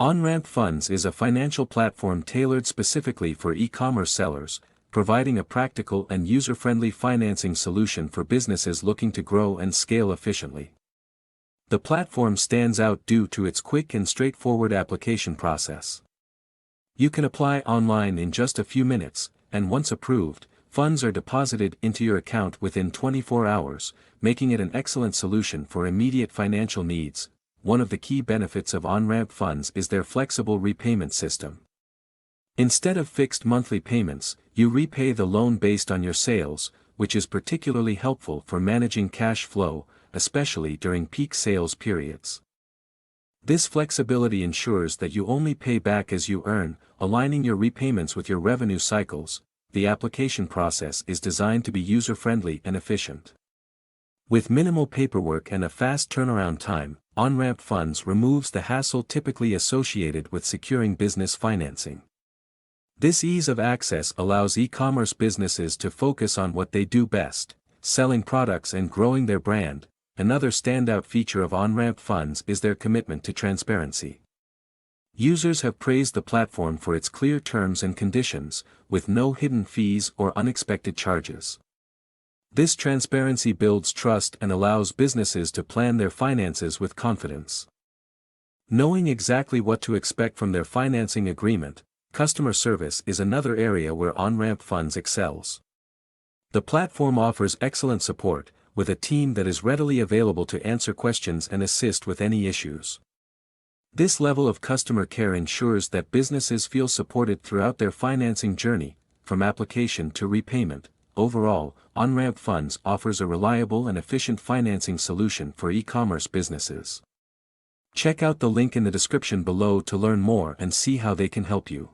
Onramp Funds is a financial platform tailored specifically for e-commerce sellers, providing a practical and user-friendly financing solution for businesses looking to grow and scale efficiently. The platform stands out due to its quick and straightforward application process. You can apply online in just a few minutes, and once approved, funds are deposited into your account within 24 hours, making it an excellent solution for immediate financial needs. One of the key benefits of Onramp Funds is their flexible repayment system. Instead of fixed monthly payments, you repay the loan based on your sales, which is particularly helpful for managing cash flow, especially during peak sales periods. This flexibility ensures that you only pay back as you earn, aligning your repayments with your revenue cycles. The application process is designed to be user-friendly and efficient. With minimal paperwork and a fast turnaround time, Onramp Funds removes the hassle typically associated with securing business financing. This ease of access allows e-commerce businesses to focus on what they do best, selling products and growing their brand. Another standout feature of Onramp Funds is their commitment to transparency. Users have praised the platform for its clear terms and conditions, with no hidden fees or unexpected charges. This transparency builds trust and allows businesses to plan their finances with confidence. Knowing exactly what to expect from their financing agreement, customer service is another area where Onramp Funds excels. The platform offers excellent support, with a team that is readily available to answer questions and assist with any issues. This level of customer care ensures that businesses feel supported throughout their financing journey, from application to repayment. Overall, Onramp Funds offers a reliable and efficient financing solution for e-commerce businesses. Check out the link in the description below to learn more and see how they can help you.